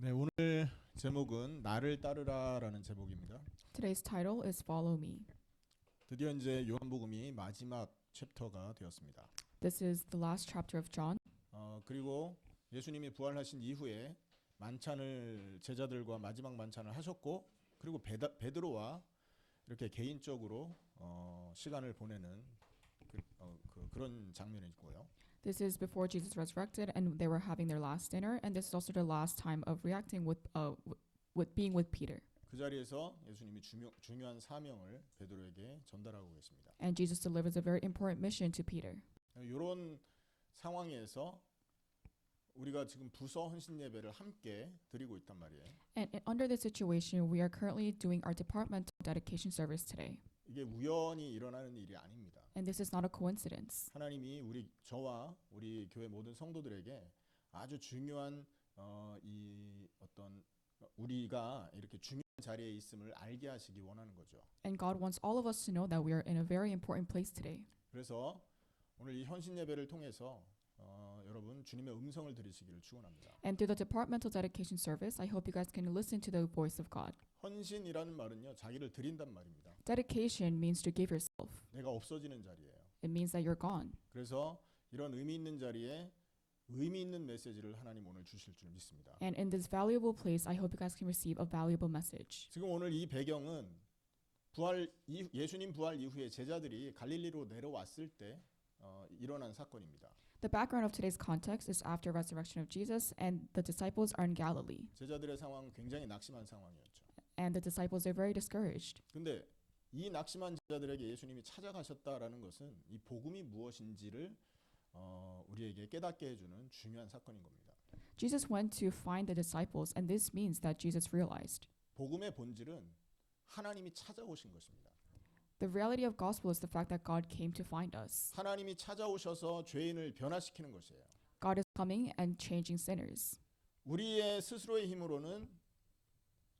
네, 오늘 제목은 나를 따르라라는 제목입니다. Today's title is Follow Me. 드디어 이제 요한복음이 마지막 챕터가 되었습니다. This is the last chapter of John. 그리고 예수님이 부활하신 이후에 만찬을 제자들과 마지막 만찬을 하셨고, 그리고 베드로와 이렇게 개인적으로 시간을 보내는 그런 장면이 있고요. This is before Jesus resurrected, and they were having their last dinner. And this is also the last time of reacting with being with Peter. 그 자리에서 예수님이 중요한 사명을 베드로에게 전달하고 계십니다. And Jesus delivers a very important mission to Peter. 이런 상황에서 우리가 지금 부서 헌신 예배를 함께 드리고 있단 말이에요. And under this situation, we are currently doing our departmental dedication service today. 이게 우연히 일어나는 일이 아닙니다. And this is not a coincidence. 하나님이 저와 우리 교회 모든 성도들에게 아주 중요한 이 어떤 우리가 이렇게 중요한 자리에 있음을 알게 하시기 원하는 거죠. And God wants all of us to know that we are in a very important place today. 그래서 오늘 이 헌신 예배를 통해서 여러분 주님의 음성을 들으시기를 축원합니다. And through the departmental dedication service, I hope you guys can listen to the voice of God. 헌신이라는 말은요, 자기를 드린단 말입니다. Dedication means to give yourself. 내가 없어지는 자리예요. It means that you're gone. 그래서 이런 의미 있는 자리에 의미 있는 메시지를 하나님 오늘 주실 줄 믿습니다. And in this valuable place, I hope you guys can receive a valuable message. 지금 오늘 이 배경은 예수님 부활 이후에 제자들이 갈릴리로 내려왔을 때 일어난 사건입니다. The background of today's context is after resurrection of Jesus, and the disciples are in Galilee. 제자들의 상황은 굉장히 낙심한 상황이었죠. And the disciples are very discouraged. 근데 이 낙심한 제자들에게 예수님이 찾아가셨다라는 것은 이 복음이 무엇인지를 우리에게 깨닫게 해주는 중요한 사건인 겁니다. Jesus went to find the disciples, and this means that Jesus realized. 복음의 본질은 하나님이 찾아오신 것입니다. The reality of gospel is the fact that God came to find us. 하나님이 찾아오셔서 죄인을 변화시키는 것이에요. God is coming and changing sinners. 우리의 스스로의 힘으로는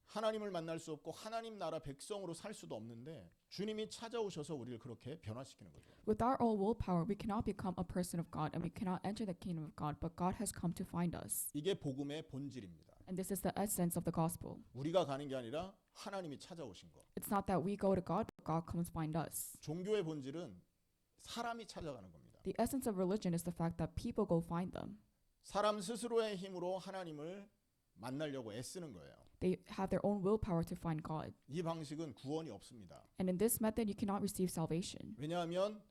하나님을 만날 수 없고 하나님 나라 백성으로 살 수도 없는데 주님이 찾아오셔서 우리를 그렇게 변화시키는 거죠. With our own willpower, we cannot become a person of God, and we cannot enter the kingdom of God, but God has come to find us. 이게 복음의 본질입니다. And this is the essence of the gospel. 우리가 가는 게 아니라 하나님이 찾아오신 거. It's not that we go to God, but God comes find us. 종교의 본질은 사람이 찾아가는 겁니다. The essence of religion is the fact that people go find them. 사람 스스로의 힘으로 하나님을 만나려고 애쓰는 거예요. They have their own willpower to find God. 이 방식은 구원이 없습니다. And in this method, you cannot receive salvation. 왜냐하면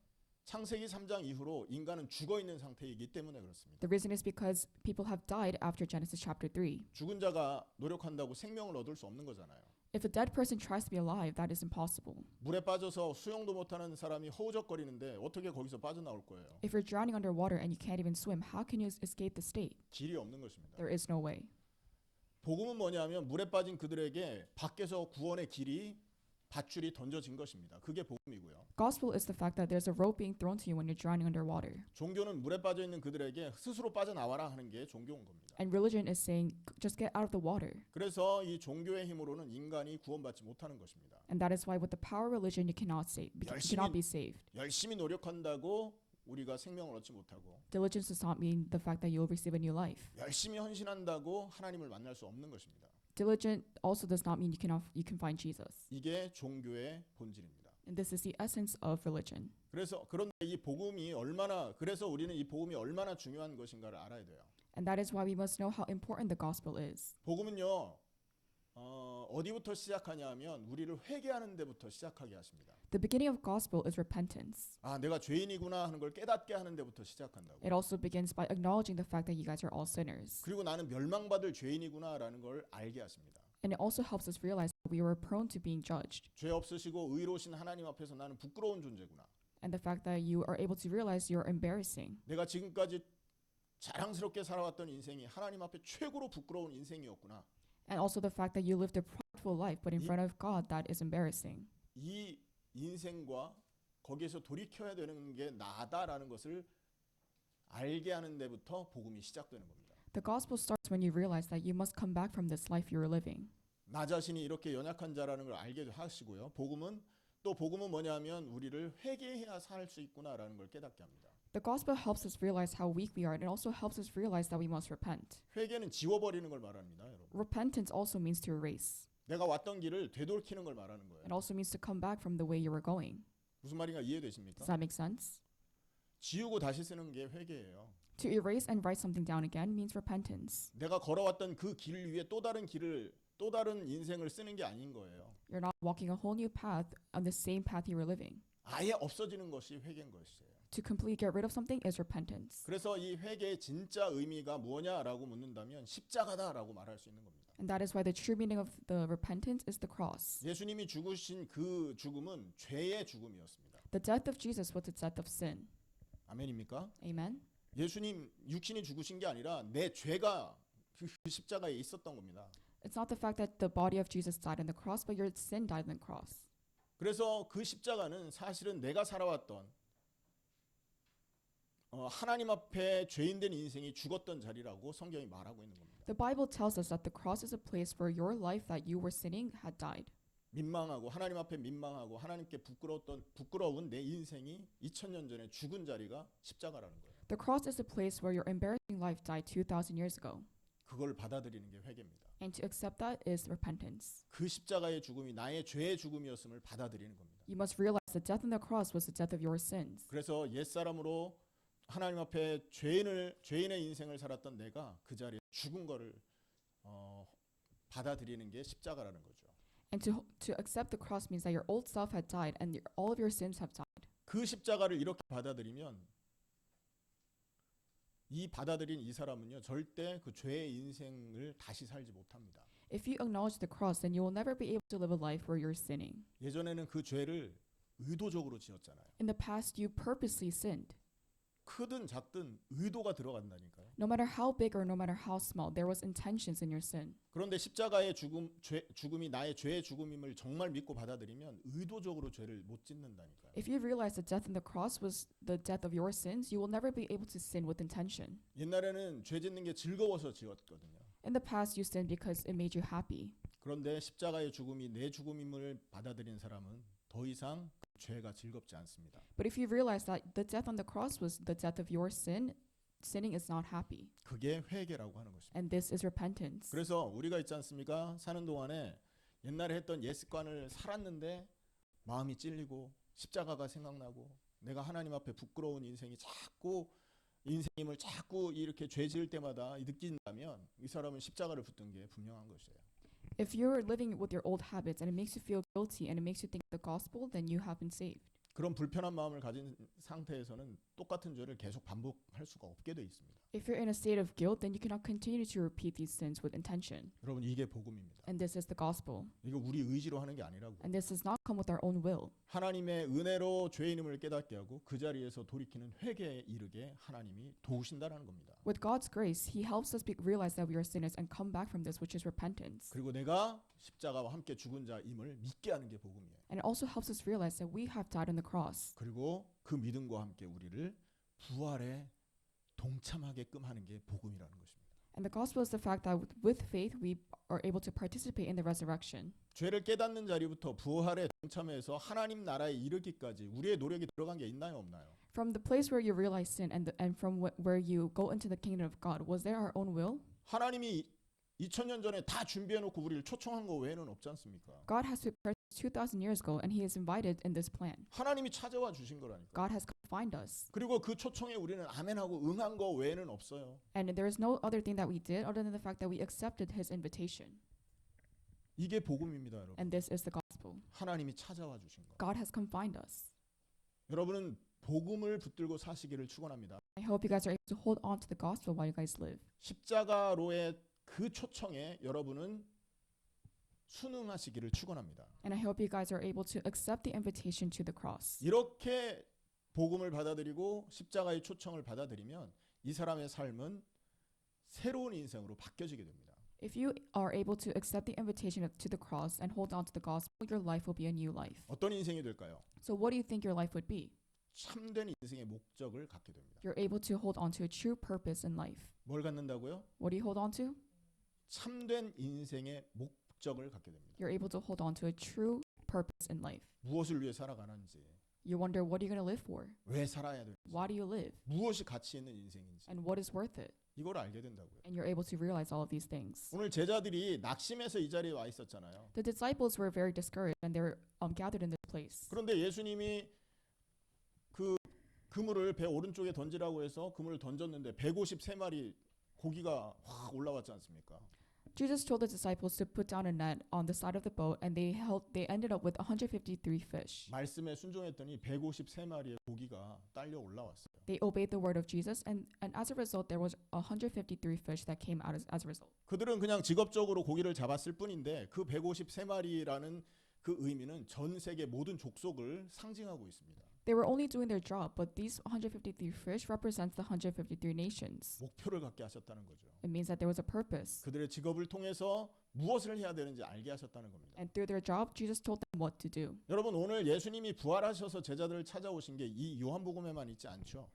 창세기 3장 이후로 인간은 죽어 있는 상태이기 때문에 그렇습니다. The reason is because people have died after Genesis chapter 3. 죽은 자가 노력한다고 생명을 얻을 수 없는 거잖아요. If a dead person tries to be alive, that is impossible. 물에 빠져서 수영도 못하는 사람이 허우적거리는데 어떻게 거기서 빠져나올 거예요? If you're drowning underwater and you can't even swim, how can you escape the state? 길이 없는 것입니다. There is no way. 복음은 뭐냐면 물에 빠진 그들에게 밖에서 구원의 길이 밧줄이 던져진 것입니다. 그게 복음이고요. Gospel is the fact that there's a rope being thrown to you when you're drowning underwater. 종교는 물에 빠져 있는 그들에게 스스로 빠져나와라 하는 게 종교인 겁니다. And religion is saying, just get out of the water. 그래서 이 종교의 힘으로는 인간이 구원받지 못하는 것입니다. And that is why with the power of religion, you cannot be saved. 열심히 노력한다고 우리가 생명을 얻지 못하고 Diligence does not mean the fact that you will receive a new life. 열심히 헌신한다고 하나님을 만날 수 없는 것입니다. Diligent also does not mean you can find Jesus. 이게 종교의 본질입니다. And this is the essence of religion. 그런데 그래서 우리는 이 복음이 얼마나 중요한 것인가를 알아야 돼요. And that is why we must know how important the gospel is. 복음은요, 어디부터 시작하냐면 우리를 회개하는 데부터 시작하게 하십니다. The beginning of gospel is repentance. 아, 내가 죄인이구나 하는 걸 깨닫게 하는 데부터 시작한다고. It also begins by acknowledging the fact that you guys are all sinners. 그리고 나는 멸망받을 죄인이구나라는 걸 알게 하십니다. And it also helps us realize that we were prone to being judged. 죄 없으시고 의로우신 하나님 앞에서 나는 부끄러운 존재구나. And the fact that you are able to realize you're embarrassing. 내가 지금까지 자랑스럽게 살아왔던 인생이 하나님 앞에 최고로 부끄러운 인생이었구나. And also the fact that you lived a prideful life, but in front of God, that is embarrassing. 이 인생과 거기에서 돌이켜야 되는 게 나다라는 것을 알게 하는 데부터 복음이 시작되는 겁니다. The gospel starts when you realize that you must come back from this life you're living. 나 자신이 이렇게 연약한 자라는 걸 알게 하시고요. 복음은 뭐냐면 우리를 회개해야 살 수 있구나라는 걸 깨닫게 합니다. The gospel helps us realize how weak we are, and it also helps us realize that we must repent. 회개는 지워버리는 걸 말합니다, 여러분. Repentance also means to erase. 내가 왔던 길을 되돌키는 걸 말하는 거예요. It also means to come back from the way you were going. 무슨 말인가 이해되십니까? Does that make sense? 지우고 다시 쓰는 게 회개예요. To erase and write something down again means repentance. 내가 걸어왔던 그 길 위에 또 다른 길을 또 다른 인생을 쓰는 게 아닌 거예요. You're not walking a whole new path on the same path you were living. 아예 없어지는 것이 회개인 것이에요. To completely get rid of something is repentance. 그래서 이 회개의 진짜 의미가 뭐냐라고 묻는다면 십자가다라고 말할 수 있는 겁니다. And that is why the true meaning of the repentance is the cross. 예수님이 죽으신 그 죽음은 죄의 죽음이었습니다. The death of Jesus was the death of sin. 아멘입니까? Amen. 예수님 육신이 죽으신 게 아니라 내 죄가 그 십자가에 있었던 겁니다. It's not the fact that the body of Jesus died on the cross, but your sin died on the cross. 그래서 그 십자가는 사실은 내가 살아왔던 하나님 앞에 죄인된 인생이 죽었던 자리라고 성경이 말하고 있는 겁니다. The Bible tells us that the cross is a place where your life that you were sinning had died. 민망하고 하나님 앞에 민망하고 하나님께 부끄러운 내 인생이 2000년 전에 죽은 자리가 십자가라는 거예요. The cross is a place where your embarrassing life died 2,000 years ago. 그걸 받아들이는 게 회개입니다. And to accept that is repentance. 그 십자가의 죽음이 나의 죄의 죽음이었음을 받아들이는 겁니다. You must realize the death on the cross was the death of your sins. 그래서 옛사람으로 하나님 앞에 죄인의 인생을 살았던 내가 그 자리에 죽은 거를 받아들이는 게 십자가라는 거죠. And to accept the cross means that your old self had died and all of your sins have died. 그 십자가를 이렇게 받아들이면 이 받아들인 이 사람은요 절대 그 죄의 인생을 다시 살지 못합니다. If you acknowledge the cross, then you will never be able to live a life where you're sinning. 예전에는 그 죄를 의도적으로 지었잖아요. In the past, you purposely sinned. 크든 작든 의도가 들어간다니까요. No matter how big or no matter how small, there was intentions in your sin. 그런데 십자가의 죽음이 나의 죄의 죽음임을 정말 믿고 받아들이면 의도적으로 죄를 못 짓는다니까요. If you realize the death on the cross was the death of your sins, you will never be able to sin with intention. 옛날에는 죄 짓는 게 즐거워서 지었거든요. In the past, you sinned because it made you happy. 그런데 십자가의 죽음이 내 죽음임을 받아들인 사람은 더 이상 죄가 즐겁지 않습니다. But if you realize that the death on the cross was the death of your sin, sinning is not happy. 그게 회개라고 하는 것입니다. And this is repentance. 그래서 우리가 있지 않습니까? 사는 동안에 옛날에 했던 옛 습관을 살았는데 마음이 찔리고 십자가가 생각나고 내가 하나님 앞에 부끄러운 인생이 자꾸 인생임을 자꾸 이렇게 죄 지을 때마다 느낀다면 이 사람은 십자가를 붙든 게 분명한 것이에요. If you're living with your old habits and it makes you feel guilty and it makes you think the gospel, then you have been saved. 그런 불편한 마음을 가진 상태에서는 똑같은 죄를 계속 반복할 수가 없게 돼 있습니다. If you're in a state of guilt, then you cannot continue to repeat these sins with intention. 여러분 이게 복음입니다. And this is the gospel. 이거 우리 의지로 하는 게 아니라고. And this does not come with our own will. 하나님의 은혜로 죄인임을 깨닫게 하고 그 자리에서 돌이키는 회개에 이르게 하나님이 도우신다라는 겁니다. With God's grace, He helps us realize that we are sinners and come back from this, which is repentance. 그리고 내가 십자가와 함께 죽은 자임을 믿게 하는 게 복음이에요. And it also helps us realize that we have died on the cross. 그리고 그 믿음과 함께 우리를 부활에 동참하게끔 하는 게 복음이라는 것입니다. And the gospel is the fact that with faith, we are able to participate in the resurrection. 죄를 깨닫는 자리부터 부활에 동참해서 하나님 나라에 이르기까지 우리의 노력이 들어간 게 있나요, 없나요? From the place where you realize sin and from where you go into the kingdom of God, was there our own will? 하나님이 2000년 전에 다 준비해 놓고 우리를 초청한 거 외에는 없지 않습니까? God has prepared 2,000 years ago, and He is invited in this plan. 하나님이 찾아와 주신 거라니까. God has come to find us. 그리고 그 초청에 우리는 아멘하고 응한 거 외에는 없어요. And there is no other thing that we did other than the fact that we accepted His invitation. 이게 복음입니다, 여러분. And this is the gospel. 하나님이 찾아와 주신 거. God has come find us. 여러분은 복음을 붙들고 사시기를 축원합니다. I hope you guys are able to hold on to the gospel while you guys live. 십자가로의 그 초청에 여러분은 순응하시기를 축원합니다. And I hope you guys are able to accept the invitation to the cross. 이렇게 복음을 받아들이고 십자가의 초청을 받아들이면 이 사람의 삶은 새로운 인생으로 바뀌어지게 됩니다. If you are able to accept the invitation to the cross and hold on to the gospel, your life will be a new life. 어떤 인생이 될까요? So what do you think your life would be? 참된 인생의 목적을 갖게 됩니다. You're able to hold on to a true purpose in life. 뭘 갖는다고요? What do you hold on to? 참된 인생의 목적을 갖게 됩니다. You're able to hold on to a true purpose in life. 무엇을 위해 살아가는지, You wonder, what are you going to live for? 왜 살아야 되는지, Why do you live? 무엇이 가치 있는 인생인지 And what is worth it? 이걸 알게 된다고요. And you're able to realize all of these things. 오늘 제자들이 낙심해서 이 자리에 와 있었잖아요. The disciples were very discouraged and they were gathered in this place. 그런데 예수님이 그 그물을 배 오른쪽에 던지라고 해서 그물을 던졌는데 153마리 고기가 확 올라왔지 않습니까? Jesus told the disciples to put down a net on the side of the boat, and they ended up with 153 fish. 말씀에 순종했더니 153마리의 고기가 딸려 올라왔어요. They obeyed the word of Jesus, and as a result, there was 153 fish that came out as a result. 그들은 그냥 직업적으로 고기를 잡았을 뿐인데 그 153마리라는 그 의미는 전 세계 모든 족속을 상징하고 있습니다. They were only doing their job, but these 153 fish represents the 153 nations. 목표를 갖게 하셨다는 거죠. It means that there was a purpose. 그들의 직업을 통해서 무엇을 해야 되는지 알게 하셨다는 겁니다. And through their job, Jesus told them what to do. 여러분 오늘 예수님이 부활하셔서 제자들을 찾아오신 게 이 요한복음에만 있지 않죠.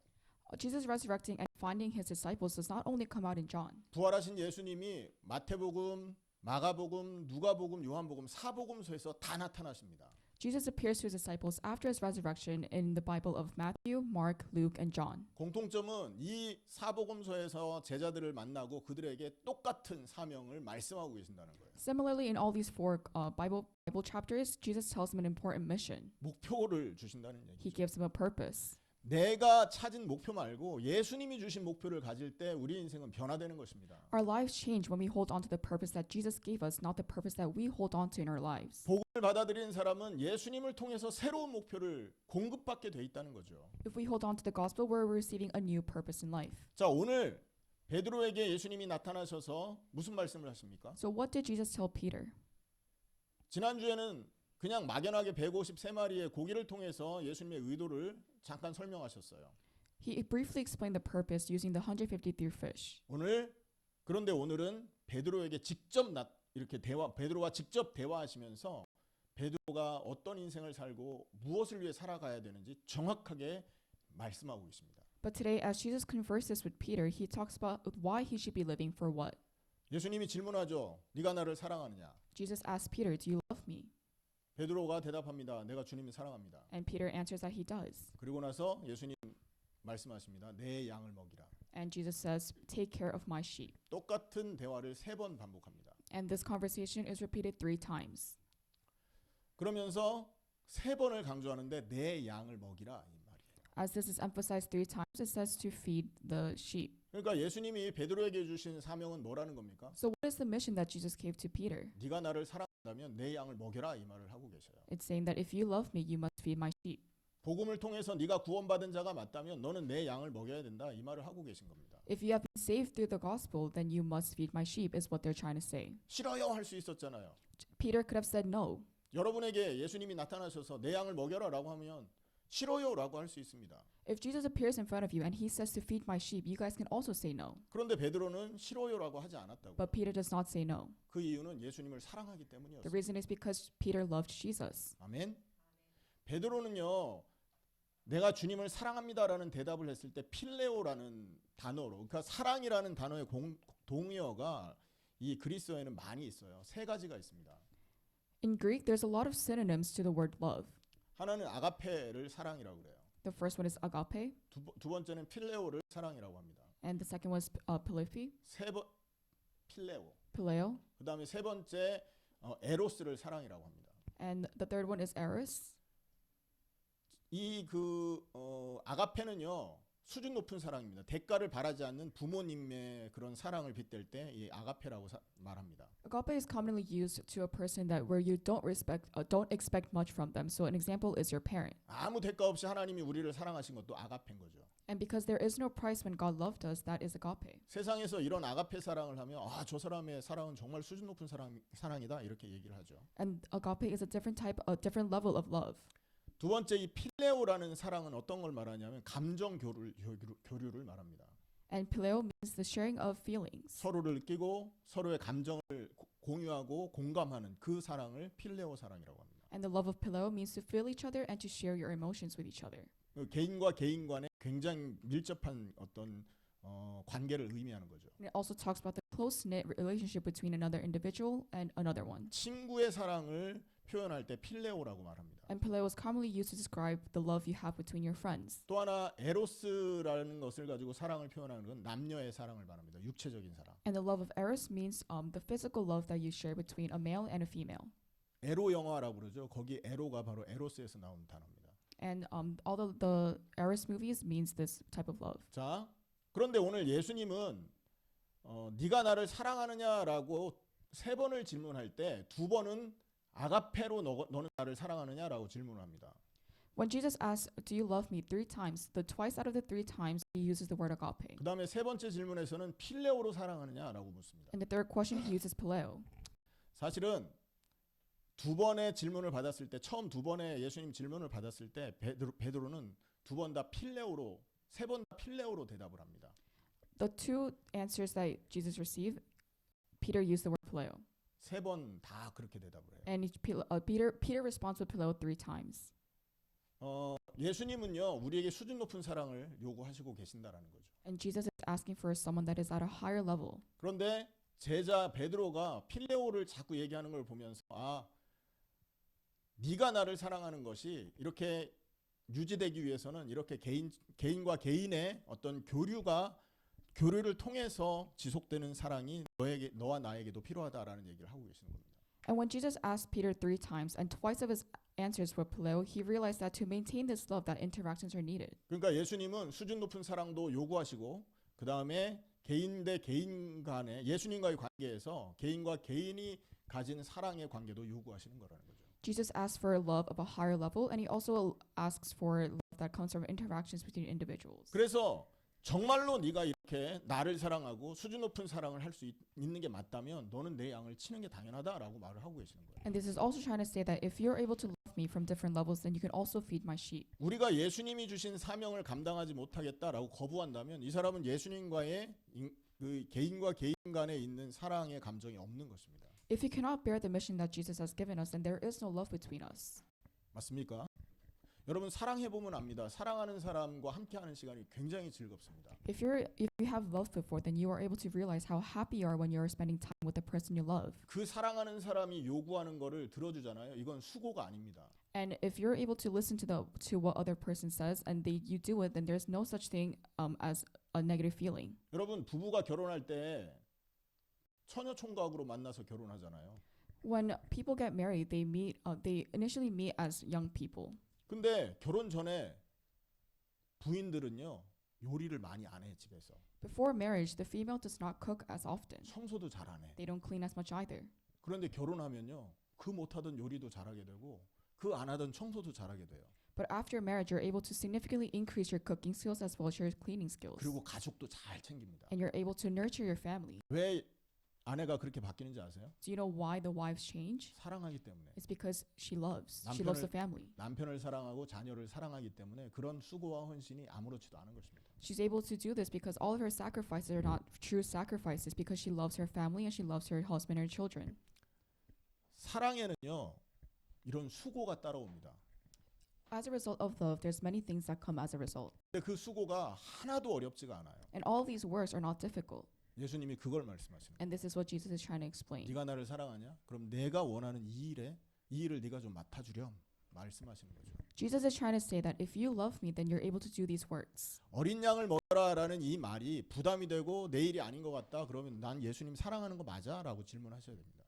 Jesus resurrecting and finding his disciples does not only come out in John. 부활하신 예수님이 마태복음, 마가복음, 누가복음, 요한복음 사복음서에서 다 나타나십니다. Jesus appears to his disciples after his resurrection in the Bible of Matthew, Mark, Luke, and John. 공통점은 이 사복음서에서 제자들을 만나고 그들에게 똑같은 사명을 말씀하고 계신다는 거예요. Similarly, in all these four Bible chapters, Jesus tells them an important mission. 목표를 주신다는 He 얘기죠. gives them a purpose. 내가 찾은 목표 말고 예수님이 주신 목표를 가질 때 우리 인생은 변화되는 것입니다. Our lives change when we hold on to the purpose that Jesus gave us, not the purpose that we hold on to in our lives. 복음을 받아들이는 사람은 예수님을 통해서 새로운 목표를 공급받게 돼 있다는 거죠. If we hold on to the gospel, we're receiving a new purpose in life. 자, 오늘 베드로에게 예수님이 나타나셔서 무슨 말씀을 하십니까? So what did Jesus tell Peter? 지난주에는 그냥 막연하게 153마리의 고기를 통해서 예수님의 의도를 잠깐 설명하셨어요. He briefly explained the purpose using the 153 fish. 그런데 오늘은 베드로에게 직접 이렇게 베드로와 직접 대화하시면서 베드로가 어떤 인생을 살고 무엇을 위해 살아가야 되는지 정확하게 말씀하고 있습니다. But today, as Jesus converses with Peter, he talks about why he should be living for what. 예수님이 질문하죠. 네가 나를 사랑하느냐? Jesus asks Peter, "Do you love me?" 베드로가 대답합니다. 내가 주님을 사랑합니다. And Peter answers that he does. 그리고 나서 예수님 말씀하십니다. 내 양을 먹이라. And Jesus says, "Take care of my sheep." 똑같은 대화를 3번 반복합니다. And this conversation is repeated 3 times. 그러면서 3번을 강조하는데 내 양을 먹이라 이 말이에요. As this is emphasized 3 times, it says to feed the sheep. 그러니까 예수님이 베드로에게 주신 사명은 뭐라는 겁니까? So what is the mission that Jesus gave to Peter? 네가 나를 사랑한다면 내 양을 먹여라 이 말을 하고 계셔요. It's saying that if you love me, you must feed my sheep. 복음을 통해서 네가 구원받은 자가 맞다면 너는 내 양을 먹여야 된다 이 말을 하고 계신 겁니다. If you have been saved through the gospel, then you must feed my sheep is what they're trying to say. 싫어요 할 수 있었잖아요. Peter could have said no. 여러분에게 예수님이 나타나셔서 내 양을 먹여라라고 하면 싫어요라고 할 수 있습니다. If Jesus appears in front of you and he says to feed my sheep, you guys can also say no. 그런데 베드로는 싫어요라고 하지 않았다고. But Peter does not say no. 그 이유는 예수님을 사랑하기 The 때문이었어요. reason is because Peter loved Jesus. 아멘. 베드로는요. 내가 주님을 사랑합니다라는 대답을 했을 때 필레오라는 단어로 그러니까 사랑이라는 단어의 동의어가 이 그리스어에는 많이 있어요. 3가지가 있습니다. In Greek, there's a lot of synonyms to the word love. 하나는 아가페를 사랑이라고 그래요. The first one is agape, 두 번째는 필레오를 사랑이라고 합니다. and the second was philippi, 필레오. phileo, 그다음에 세 번째 에로스를 사랑이라고 합니다. and the third one is eros. 이 아가페는요 수준 높은 사랑입니다. 대가를 바라지 않는 부모님의 그런 사랑을 빗댈 때 이 아가페라고 말합니다. Agape is commonly used to a person that where you don't expect much from them. So an example is your parent. 아무 대가 없이 하나님이 우리를 사랑하신 것도 아가페인 거죠. And because there is no price when God loved us, that is agape. 세상에서 이런 아가페 사랑을 하면 저 사람의 사랑은 정말 수준 높은 사랑이다 이렇게 얘기를 하죠. And agape is a different level of love. 두 번째 이 필레오라는 사랑은 어떤 걸 말하냐면 감정 교류를 말합니다. And phileo means the sharing of feelings. 서로를 느끼고 서로의 감정을 공유하고 공감하는 그 사랑을 필레오 사랑이라고 합니다. And the love of phileo means to feel each other and to share your emotions with each other. 개인과 개인 간의 굉장히 밀접한 어떤 관계를 의미하는 거죠. And it also talks about the close-knit relationship between another individual and another one. 친구의 사랑을 표현할 때 필레오라고 말합니다. And Phileo is commonly used to describe the love you have between your friends. 또 하나 에로스라는 것을 가지고 사랑을 표현하는 건 남녀의 사랑을 말합니다. 육체적인 사랑. And the love of eros means the physical love that you share between a male and a female. 에로 영화라고 그러죠. 거기 에로가 바로 에로스에서 나온 단어입니다. And all the eros movies means this type of love. 자, 그런데 오늘 예수님은 네가 나를 사랑하느냐라고 3번을 질문할 때 2번은 아가페로 너는 나를 사랑하느냐라고 질문합니다. When Jesus asks, "Do you love me?" 3 times, the twice out of the 3 times he uses the word agape. 그 다음에 3번째 질문에서는 필레오로 사랑하느냐라고 묻습니다. And the third question he uses phileo. 사실은 2번의 질문을 받았을 때 처음 2번의 예수님 질문을 받았을 때 베드로는 2번 다 필레오로 3번 다 필레오로 대답을 합니다. The 2 answers that Jesus received, Peter used the word phileo. 3번 다 그렇게 대답을 해요. And Peter responds with phileo 3 times. 예수님은요 우리에게 수준 높은 사랑을 요구하시고 계신다라는 거죠. And Jesus is asking for someone that is at a higher level. 그런데 제자 베드로가 필레오를 자꾸 얘기하는 걸 보면서 네가 나를 사랑하는 것이 이렇게 유지되기 위해서는 이렇게 개인과 개인의 어떤 교류를 통해서 지속되는 사랑이 너와 나에게도 필요하다라는 얘기를 하고 계시는 겁니다. And when Jesus asked Peter 3 times and twice of his answers were phileo, he realized that to maintain this love, that interactions are needed. 그러니까 예수님은 수준 높은 사랑도 요구하시고 그 다음에 개인 대 개인 간의 예수님과의 관계에서 개인과 개인이 가진 사랑의 관계도 요구하시는 거라는 거죠. Jesus asks for love of a higher level, and he also asks for love that comes from interactions between individuals. 그래서 정말로 네가 이렇게 나를 사랑하고 수준 높은 사랑을 할 수 있는 게 맞다면 너는 내 양을 치는 게 당연하다라고 말을 하고 계시는 거예요. And this is also trying to say that if you're able to love me from different levels, then you can also feed my sheep. 우리가 예수님이 주신 사명을 감당하지 못하겠다라고 거부한다면 이 사람은 예수님과의 그 개인과 개인 간에 있는 사랑의 감정이 없는 것입니다. If you cannot bear the mission that Jesus has given us, then there is no love between us. 맞습니까? 여러분 사랑해 보면 압니다. 사랑하는 사람과 함께하는 시간이 굉장히 즐겁습니다. If you have loved before, then you are able to realize how happy you are when you are spending time with the person you love. 그 사랑하는 사람이 요구하는 거를 들어주잖아요. 이건 수고가 아닙니다. And if you're able to listen to what other person says and you do it, then there's no such thing as a negative feeling. 여러분 부부가 결혼할 때 처녀 총각으로 만나서 결혼하잖아요. When people get married, they initially meet as young people. 근데 결혼 전에 부인들은요 요리를 많이 안 해 집에서. Before marriage, the female does not cook as often. 청소도 잘 안 해. They don't clean as much either. 그런데 결혼하면요 그 못하던 요리도 잘하게 되고 그 안 하던 청소도 잘하게 돼요. But after marriage, you're able to significantly increase your cooking skills as well as your cleaning skills. 그리고 가족도 잘 챙깁니다. And you're able to nurture your family. 왜 아내가 그렇게 바뀌는지 아세요? Do you know why the wives change? 사랑하기 때문에. It's because she loves the family. 남편을 사랑하고 자녀를 사랑하기 때문에 그런 수고와 헌신이 아무렇지도 않은 것입니다. She's able to do this because all of her sacrifices are not true sacrifices because she loves her family and she loves her husband and her children. 사랑에는요 이런 수고가 따라옵니다. As a result of love, there's many things that come as a result. 근데 그 수고가 하나도 어렵지가 않아요. And all these works are not difficult. 예수님이 그걸 말씀하시는 거예요. And this is what Jesus is trying to explain. 네가 나를 사랑하냐? 그럼 내가 원하는 이 일을 네가 좀 맡아주렴 말씀하시는 거죠. Jesus is trying to say that if you love me, then you're able to do these works. 어린 양을 먹어라라는 이 말이 부담이 되고 내 일이 아닌 것 같다. 그러면 난 예수님 사랑하는 거 맞아?라고 질문하셔야 됩니다.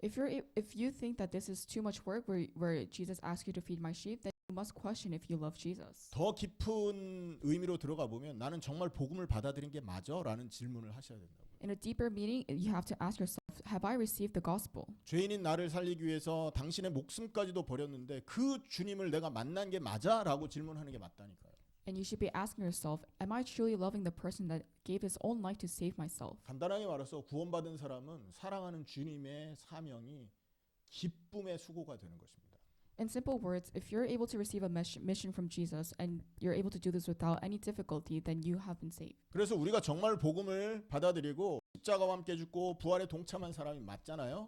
If you think that this is too much work where Jesus asks you to feed my sheep, then you must question if you love Jesus. 더 깊은 의미로 들어가 보면 나는 정말 복음을 받아들인 게 맞아?라는 질문을 하셔야 된다고요. In a deeper meaning, you have to ask yourself, have I received the gospel? 죄인인 나를 살리기 위해서 당신의 목숨까지도 버렸는데 그 주님을 내가 만난 게 맞아?라고 질문하는 게 맞다니까요. And you should be asking yourself, am I truly loving the person that gave his own life to save myself? 간단하게 말해서 구원받은 사람은 사랑하는 주님의 사명이 기쁨의 수고가 되는 것입니다. In simple words, if you're able to receive a mission from Jesus and you're able to do this without any difficulty, then you have been saved. 그래서 우리가 정말 복음을 받아들이고 십자가와 함께 죽고 부활에 동참한 사람이 맞잖아요.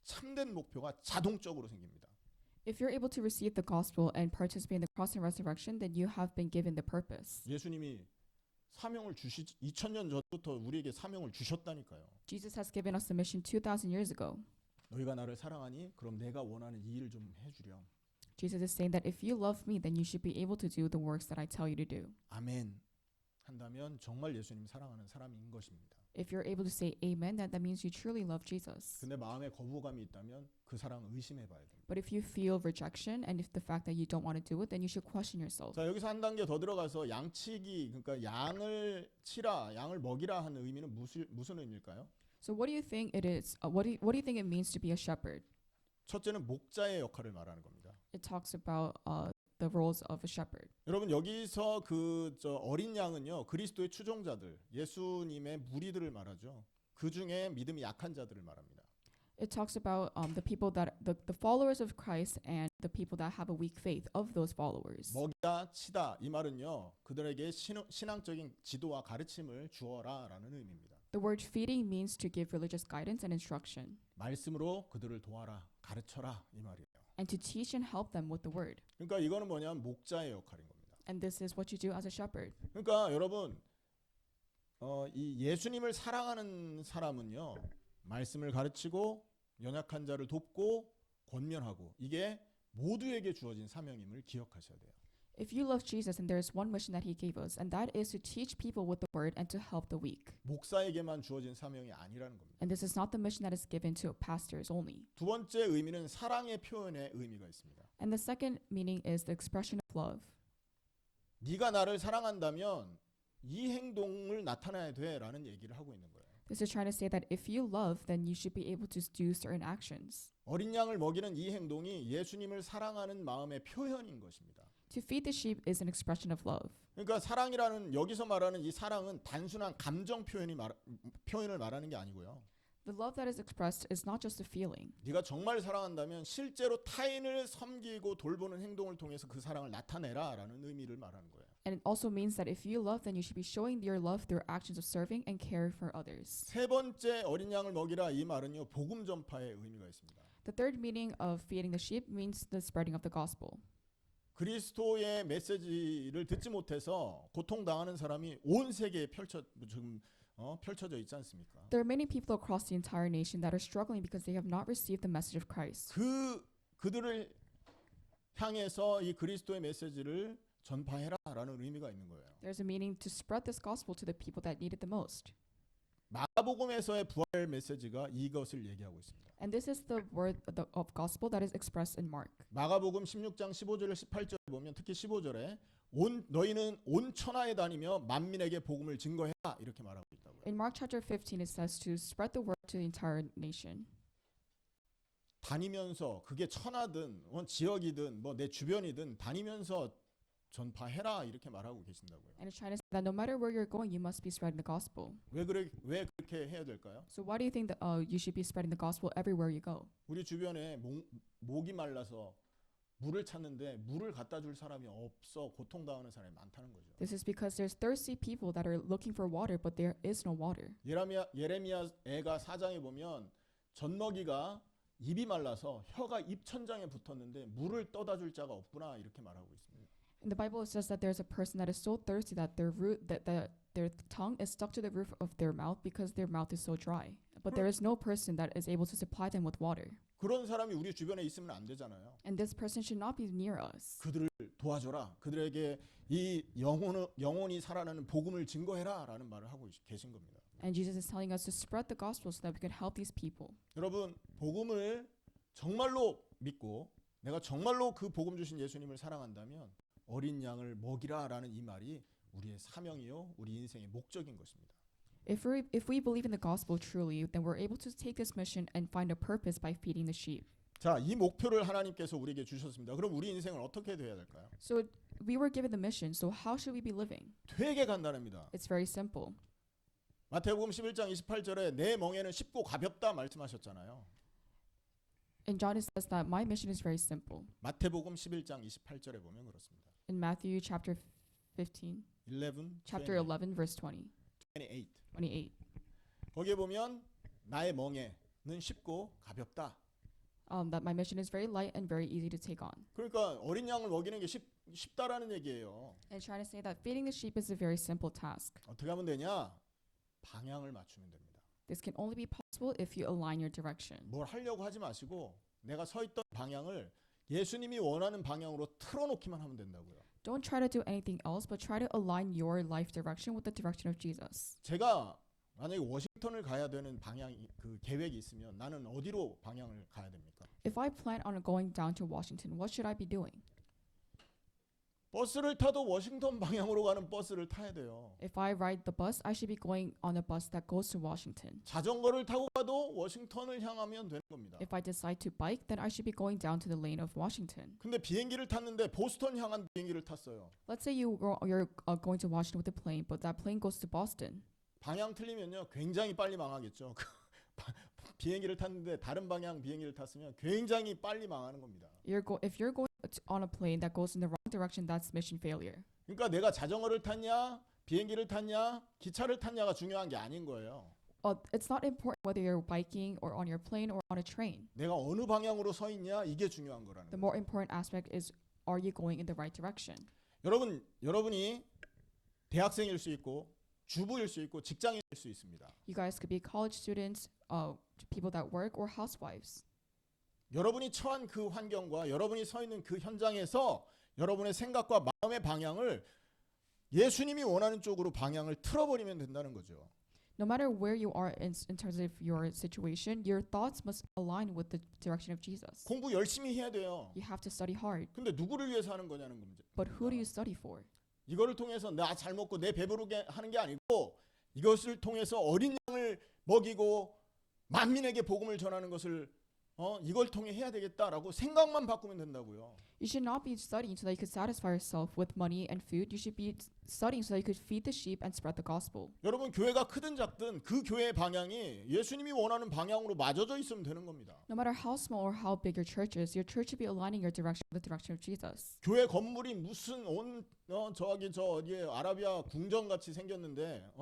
참된 목표가 자동적으로 생깁니다. If you're able to receive the gospel and participate in the cross and resurrection, then you have been given the purpose. 예수님이 사명을 2000년 전부터 우리에게 사명을 주셨다니까요. Jesus has given us the mission 2,000 years ago. 너희가 나를 사랑하니 그럼 내가 원하는 이 일을 좀 해주렴. Jesus is saying that if you love me, then you should be able to do the works that I tell you to do. 아멘 한다면 정말 예수님 사랑하는 사람인 것입니다. If you're able to say amen, that means you truly love Jesus. 근데 마음에 거부감이 있다면 그 사랑 의심해 봐야 됩니다. But if you feel rejection and if the fact that you don't want to do it, then you should question yourself. 자 여기서 한 단계 더 들어가서 양치기 그러니까 양을 치라 양을 먹이라 하는 의미는 무슨 의미일까요? So what do you think it is? What do you think it means to be a shepherd? 첫째는 목자의 역할을 말하는 겁니다. It talks about the roles of a shepherd. 여러분 여기서 그 어린 양은요 그리스도의 추종자들 예수님의 무리들을 말하죠. 그 중에 믿음이 약한 자들을 말합니다. It talks about the people that the followers of Christ and the people that have a weak faith of those followers. 먹이다 치다 이 말은요 그들에게 신앙적인 지도와 가르침을 주어라라는 의미입니다. The word feeding means to give religious guidance and instruction, 말씀으로 그들을 도와라 가르쳐라 이 말이에요. and to teach and help them with the word. 그러니까 이거는 뭐냐면 목자의 역할인 겁니다. And this is what you do as a shepherd. 그러니까 여러분 이 예수님을 사랑하는 사람은요 말씀을 가르치고 연약한 자를 돕고 권면하고 이게 모두에게 주어진 사명임을 기억하셔야 돼요. If you love Jesus, and there is one mission that he gave us, and that is to teach people with the word and to help the weak. 목사에게만 주어진 사명이 아니라는 겁니다. And this is not the mission that is given to pastors only. 두 번째 의미는 사랑의 표현의 의미가 있습니다. And the second meaning is the expression of love. 네가 나를 사랑한다면 이 행동을 나타내야 돼라는 얘기를 하고 있는 거예요. This is trying to say that if you love, then you should be able to do certain actions. 어린 양을 먹이는 이 행동이 예수님을 사랑하는 마음의 표현인 것입니다. To feed the sheep is an expression of love. 그러니까 사랑이라는 여기서 말하는 이 사랑은 단순한 감정 표현을 말하는 게 아니고요. The love that is expressed is not just a feeling. 네가 정말 사랑한다면 실제로 타인을 섬기고 돌보는 행동을 통해서 그 사랑을 나타내라라는 의미를 말하는 거예요. And it also means that if you love, then you should be showing your love through actions of serving and care for others. 세 번째 어린 양을 먹이라 이 말은요 복음 전파의 의미가 있습니다. The third meaning of feeding the sheep means the spreading of the gospel. 그리스도의 메시지를 듣지 못해서 고통당하는 사람이 온 세계에 펼쳐져 있지 않습니까? There are many people across the entire nation that are struggling because they have not received the message of Christ. 그들을 향해서 이 그리스도의 메시지를 전파해라라는 의미가 있는 거예요. There's a meaning to spread this gospel to the people that need it the most. 마가복음에서의 부활 메시지가 이것을 얘기하고 있습니다. And this is the word of gospel that is expressed in Mark. 마가복음 16장 15절 18절 보면 특히 15절에 너희는 온 천하에 다니며 만민에게 복음을 증거해라 이렇게 말하고 있다고요. In Mark chapter 15 it says to spread the word to the entire nation. 다니면서 그게 천하든 지역이든 뭐 내 주변이든 다니면서 전파해라 이렇게 말하고 계신다고요. And it's trying to say that no matter where you're going, you must be spreading the gospel. 왜 그렇게 해야 될까요? So why do you think that you should be spreading the gospel everywhere you go? 우리 주변에 목이 말라서 물을 찾는데 물을 갖다 줄 사람이 없어 고통당하는 사람이 많다는 거죠. This is because there's thirsty people that are looking for water, but there is no water. 예레미야 애가 4장에 보면 젖먹이가 입이 말라서 혀가 입 천장에 붙었는데 물을 떠다 줄 자가 없구나 이렇게 말하고 있습니다. In the Bible, it says that there's a person that is so thirsty that their tongue is stuck to the roof of their mouth because their mouth is so dry. But there is no person that is able to supply them with water. 그런 사람이 우리 주변에 있으면 안 되잖아요. And this person should not be near us. 그들을 도와줘라. 그들에게 이 영혼이 살아나는 복음을 증거해라라는 말을 하고 계신 겁니다. And Jesus is telling us to spread the gospel so that we can help these people. 여러분 복음을 정말로 믿고 내가 정말로 그 복음 주신 예수님을 사랑한다면 어린 양을 먹이라라는 이 말이 우리의 사명이요 우리 인생의 목적인 것입니다. If we believe in the gospel truly, then we're able to take this mission and find a purpose by feeding the sheep. 자, 이 목표를 하나님께서 우리에게 주셨습니다. 그럼 우리 인생은 어떻게 돼야 될까요? So we were given the mission, so how should we be living? 되게 간단합니다. It's very simple. 마태복음 11장 28절에 내 멍에는 쉽고 가볍다 말씀하셨잖아요. In John it says that my mission is very simple. 마태복음 11장 28절에 보면 그렇습니다. In Matthew chapter 15, 11, chapter 11 verse 28. 28. 거기에 보면 나의 멍에는 쉽고 가볍다. That my mission is very light and very easy to take on. 그러니까 어린 양을 먹이는 게 쉽다라는 얘기예요. And trying to say that feeding the sheep is a very simple task. 어떻게 하면 되냐? 방향을 맞추면 됩니다. This can only be possible if you align your direction. 뭘 하려고 하지 마시고 내가 서 있던 방향을 예수님이 원하는 방향으로 틀어놓기만 하면 된다고요. Don't try to do anything else, but try to align your life direction with the direction of Jesus. 제가 만약에 워싱턴을 가야 되는 방향이 그 계획이 있으면 나는 어디로 방향을 가야 됩니까? If I plan on going down to Washington, what should I be doing? 버스를 타도 워싱턴 방향으로 가는 버스를 타야 돼요. If I ride the bus, I should be going on a bus that goes to Washington. 자전거를 타고 가도 워싱턴을 향하면 되는 겁니다. If I decide to bike, then I should be going down to the lane of Washington. 근데 비행기를 탔는데 보스턴 향한 비행기를 탔어요. Let's say you're going to Washington with a plane, but that plane goes to Boston. 방향 틀리면요 굉장히 빨리 망하겠죠. 비행기를 탔는데 다른 방향 비행기를 탔으면 굉장히 빨리 망하는 겁니다. If you're going on a plane that goes in the wrong direction, that's mission failure. 그러니까 내가 자전거를 탔냐, 비행기를 탔냐, 기차를 탔냐가 중요한 게 아닌 거예요. It's not important whether you're biking or on your plane or on a train. 내가 어느 방향으로 서 있냐 이게 중요한 거라는 The 거예요. more important aspect is, are you going in the right direction? 여러분이 대학생일 수 있고 주부일 수 있고 직장인일 수 있습니다. You guys could be college students, people that work, or housewives. 여러분이 처한 그 환경과 여러분이 서 있는 그 현장에서 여러분의 생각과 마음의 방향을 예수님이 원하는 쪽으로 방향을 틀어버리면 된다는 거죠. No matter where you are in terms of your situation, your thoughts must align with the direction of Jesus. 공부 열심히 해야 돼요. You have to study hard. 근데 누구를 위해서 하는 거냐는 문제. But who do you study for? 이거를 통해서 나 잘 먹고 내 배부르게 하는 게 아니고 이것을 통해서 어린 양을 먹이고 만민에게 복음을 전하는 것을 이걸 통해 해야 되겠다라고 생각만 바꾸면 된다고요. You should not be studying so that you could satisfy yourself with money and food. You should be studying so that you could feed the sheep and spread the gospel. 여러분 교회가 크든 작든 그 교회의 방향이 예수님이 원하는 방향으로 맞아져 있으면 되는 겁니다. No matter how small or how big your church should be aligning your direction with the direction of Jesus. 교회 건물이 무슨 저기 저 어디에 아라비아 궁전 같이 생겼는데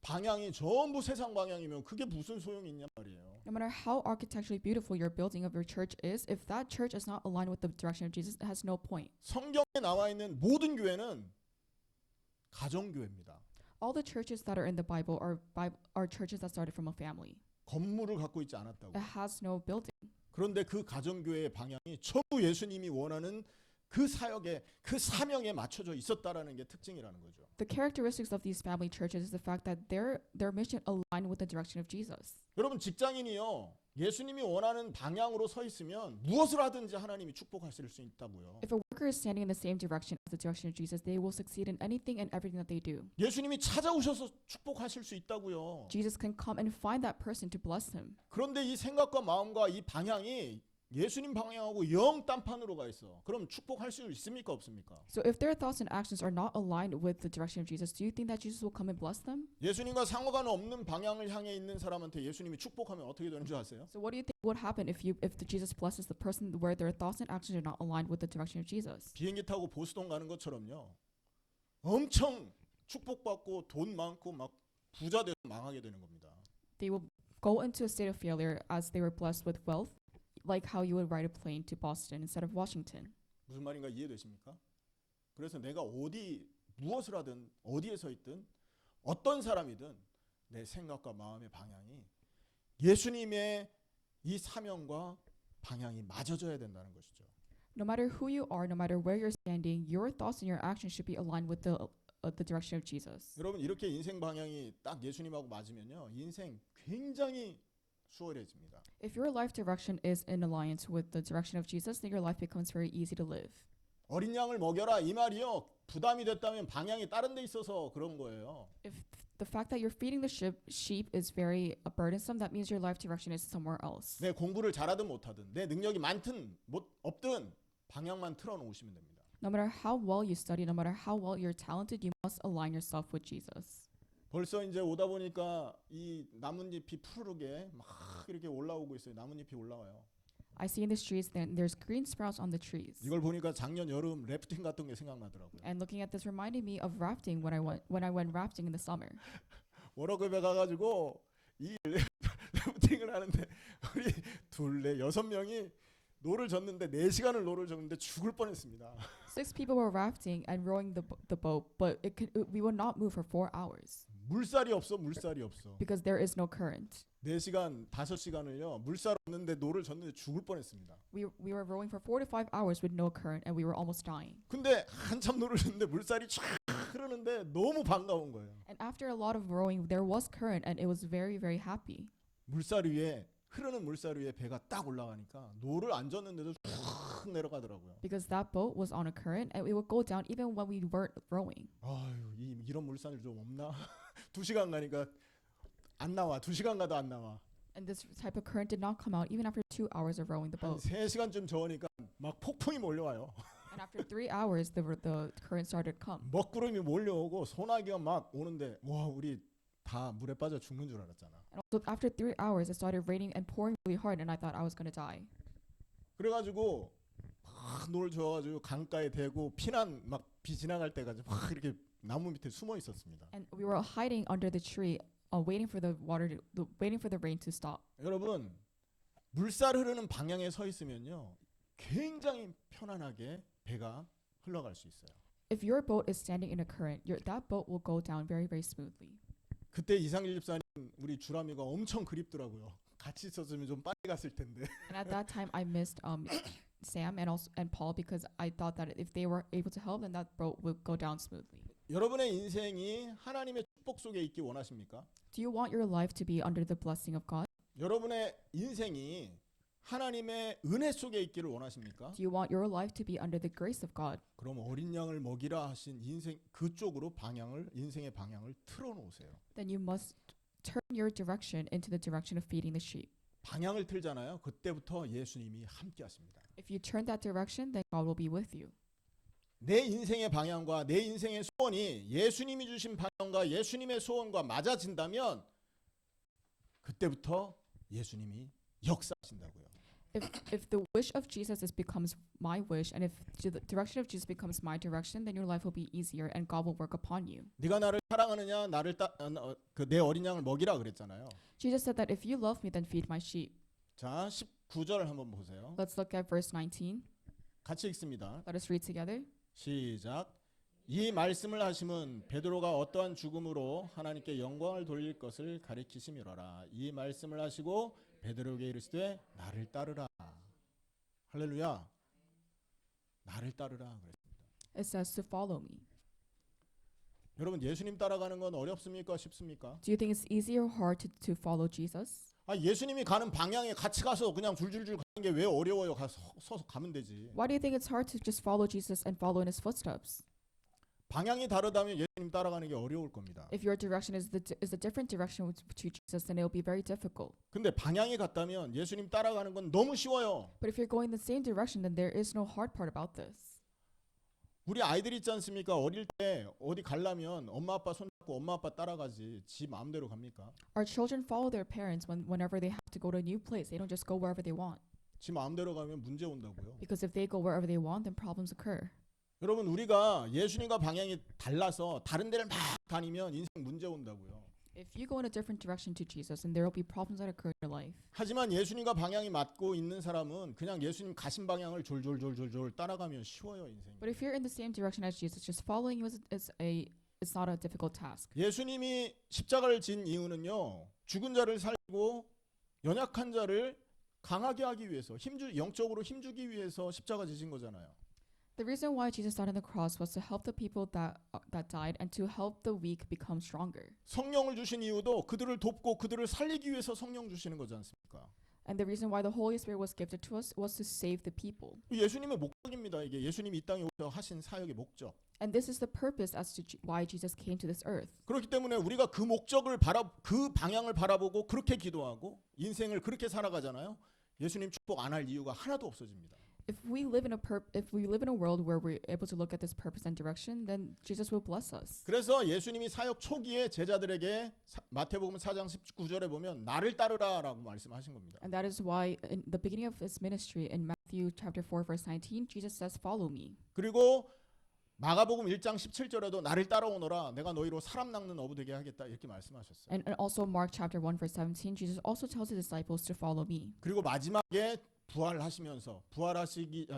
방향이 전부 세상 방향이면 그게 무슨 소용이 있냐 말이에요. No matter how architecturally beautiful your building of your church is, if that church is not aligned with the direction of Jesus, it has no point. 성경에 나와 있는 모든 교회는 가정교회입니다. All the churches that are in the Bible are churches that started from a family. 건물을 갖고 있지 않았다고. It has no building. 그런데 그 가정교회의 방향이 전부 예수님이 원하는 그 사역에 그 사명에 맞춰져 있었다라는 게 특징이라는 거죠. The characteristics of these family churches is the fact that their mission aligned with the direction of Jesus. 여러분 직장인이요. 예수님이 원하는 방향으로 서 있으면 무엇을 하든지 하나님이 축복하실 수 있다고요. If a worker is standing in the same direction as the direction of Jesus, they will succeed in anything and everything that they do. 예수님이 찾아오셔서 축복하실 수 있다고요. Jesus can come and find that person to bless him. 그런데 이 생각과 마음과 이 방향이 예수님 방향하고 영 딴판으로 가 있어. 그럼 축복할 수 있습니까 없습니까? So if their thoughts and actions are not aligned with the direction of Jesus, do you think that Jesus will come and bless them? 예수님과 상호간 없는 방향을 향해 있는 사람한테 예수님이 축복하면 어떻게 되는 줄 아세요? So what do you think would happen if Jesus blesses the person where their thoughts and actions are not aligned with the direction of Jesus? 비행기 타고 보스턴 가는 것처럼요. 엄청 축복받고 돈 많고 막 부자 돼서 망하게 되는 겁니다. They will go into a state of failure as they were blessed with wealth, like how you would ride a plane to Boston instead of Washington. 무슨 말인가 이해되십니까? 그래서 내가 무엇을 하든 어디에 서 있든 어떤 사람이든 내 생각과 마음의 방향이 예수님의 이 사명과 방향이 맞아져야 된다는 것이죠. No matter who you are, no matter where you're standing, your thoughts and your actions should be aligned with the direction of Jesus. 여러분 이렇게 인생 방향이 딱 예수님하고 맞으면요. 인생 굉장히 수월해집니다. If your life direction is in alliance with the direction of Jesus, then your life becomes very easy to live. 어린 양을 먹여라 이 말이요. 부담이 됐다면 방향이 다른 데 있어서 그런 거예요. If the fact that you're feeding the sheep is very burdensome, that means your life direction is somewhere else. 내 공부를 잘하든 못하든 내 능력이 많든 없든 방향만 틀어놓으시면 됩니다. No matter how well you study, no matter how well you're talented, you must align yourself with Jesus. 벌써 이제 오다 보니까 이 나뭇잎이 푸르르게 막 이렇게 올라오고 있어요. 나뭇잎이 올라와요. I see in the streets that there's green sprouts on the trees. 이걸 보니까 작년 여름 래프팅 갔던 게 생각나더라고요. And looking at this reminded me of rafting when I went rafting in the summer. 워러급에 가가지고 이 래프팅을 하는데 우리 둘, 넷, 6명이 노를 젓는데 4시간을 노를 젓는데 죽을 뻔했습니다. 6 people were rafting and rowing the boat, but we would not move for 4 hours 물살이 없어. because there is no current. 4시간, 5시간을요. 물살 없는데 노를 젓는데 죽을 뻔했습니다. We were rowing for 4 to 5 hours with no current, and we were almost dying. 근데 한참 노를 젓는데 물살이 쫙 흐르는데 너무 반가운 거예요. And after a lot of rowing, there was current, and it was very, very happy. 흐르는 물살 위에 배가 딱 올라가니까 노를 안 젓는데도 쭉 내려가더라고요. Because that boat was on a current, and it would go down even when we weren't rowing. 아유, 이런 물살 좀 없나? 2시간 가니까 안 나와. 2시간 가도 안 나와. And this type of current did not come out even after 2 hours of rowing the 한 boat. 3시간쯤 저으니까 막 폭풍이 몰려와요. And after 3 hours, the current started to come. 먹구름이 몰려오고 소나기가 막 오는데 와, 우리 다 물에 빠져 죽는 줄 알았잖아. And also after 3 hours, it started raining and pouring really hard, and I thought I was gonna die. 그래가지고 막 노를 저어가지고 강가에 대고 피난 막 비 지나갈 때까지 막 이렇게 나무 밑에 숨어 있었습니다. And we were hiding under the tree, waiting for the waiting for the rain to stop. 여러분, 물살 흐르는 방향에 서 있으면요, 굉장히 편안하게 배가 흘러갈 수 있어요. If your boat is standing in a current, that boat will go down very, very smoothly. 그때 이상길 집사님 우리 주람이가 엄청 그립더라고요. 같이 있었으면 좀 빨리 갔을 텐데. And at that time, I missed Sam and Paul because I thought that if they were able to help, then that boat would go down smoothly. 여러분의 인생이 하나님의 축복 속에 있기 원하십니까? Do you want your life to be under the blessing of God? 여러분의 인생이 하나님의 은혜 속에 있기를 원하십니까? Do you want your life to be under the grace of God? 그럼 어린 양을 먹이라 하신 인생 그쪽으로 인생의 방향을 틀어놓으세요. Then you must turn your direction into the direction of feeding the sheep. 방향을 틀잖아요. 그때부터 예수님이 함께하십니다. If you turn that direction, then God will be with you. 내 인생의 방향과 내 인생의 소원이 예수님이 주신 방향과 예수님의 소원과 맞아진다면 그때부터 예수님이 역사하신다고요. If the wish of Jesus becomes my wish, and if the direction of Jesus becomes my direction, then your life will be easier, and God will work upon you. 네가 나를 사랑하느냐 내 어린 양을 먹이라 그랬잖아요. Jesus said that if you love me, then feed my sheep. 자, 19절 한번 보세요. Let's look at verse 19. 같이 읽습니다. Let us read together. 시작. 이 말씀을 하심은 베드로가 어떠한 죽음으로 하나님께 영광을 돌릴 것을 가리키심이로라. 이 말씀을 하시고 베드로에게 이르시되 나를 따르라. 할렐루야. 나를 따르라 그랬습니다. It says to follow me. 여러분, 예수님 따라가는 건 어렵습니까? 쉽습니까? Do you think it's easy or hard to follow Jesus? 예수님이 가는 방향에 같이 가서 그냥 줄줄줄 가는 게 왜 어려워요? 가서 서서 가면 되지. Why do you think it's hard to just follow Jesus and follow in his footsteps? 방향이 다르다면 예수님 따라가는 게 어려울 겁니다. If your direction is a different direction to Jesus, then it will be very difficult. 근데 방향이 같다면 예수님 따라가는 건 너무 쉬워요. But if you're going the same direction, then there is no hard part about this. 우리 아이들 있지 않습니까? 어릴 때 어디 가려면 엄마 아빠 손잡고 엄마 아빠 따라가지 지 마음대로 갑니까? Our children follow their parents whenever they have to go to a new place. They don't just go wherever they want. 지 마음대로 가면 문제 온다고요. Because if they go wherever they want, then problems occur. 여러분, 우리가 예수님과 방향이 달라서 다른 데를 막 다니면 인생 문제 온다고요. If you go in a different direction to Jesus, then there will be problems that occur in your life. 하지만 예수님과 방향이 맞고 있는 사람은 그냥 예수님 가신 방향을 졸졸졸졸졸 따라가면 쉬워요, 인생이. But if you're in the same direction as Jesus, just following him it's not a difficult task. 예수님이 십자가를 진 이유는요, 죽은 자를 살리고 연약한 자를 강하게 하기 위해서 영적으로 힘주기 위해서 십자가 지신 거잖아요. The reason why Jesus died on the cross was to help the people that died and to help the weak become stronger. 성령을 주신 이유도 그들을 돕고 그들을 살리기 위해서 성령 주시는 거지 않습니까? And the reason why the Holy Spirit was gifted to us was to save the people. 예수님의 목적입니다. 이게 예수님이 이 땅에 오셔서 하신 사역의 목적. And this is the purpose as to why Jesus came to this earth. 그렇기 때문에 우리가 그 방향을 바라보고 그렇게 기도하고 인생을 그렇게 살아가잖아요. 예수님 축복 안 할 이유가 하나도 없어집니다. If we live in a world where we're able to look at this purpose and direction, then Jesus will bless us. 그래서 예수님이 사역 초기에 제자들에게 마태복음 4장 19절에 보면 나를 따르라라고 말씀하신 겁니다. And that is why in the beginning of his ministry in Matthew chapter 4 verse 19, Jesus says, "Follow me." 그리고 마가복음 1장 17절에도 나를 따라오너라 내가 너희로 사람 낚는 어부 되게 하겠다 이렇게 말씀하셨어요. And also Mark chapter 1 verse 17, Jesus also tells his disciples to follow me. 그리고 마지막에 부활하시면서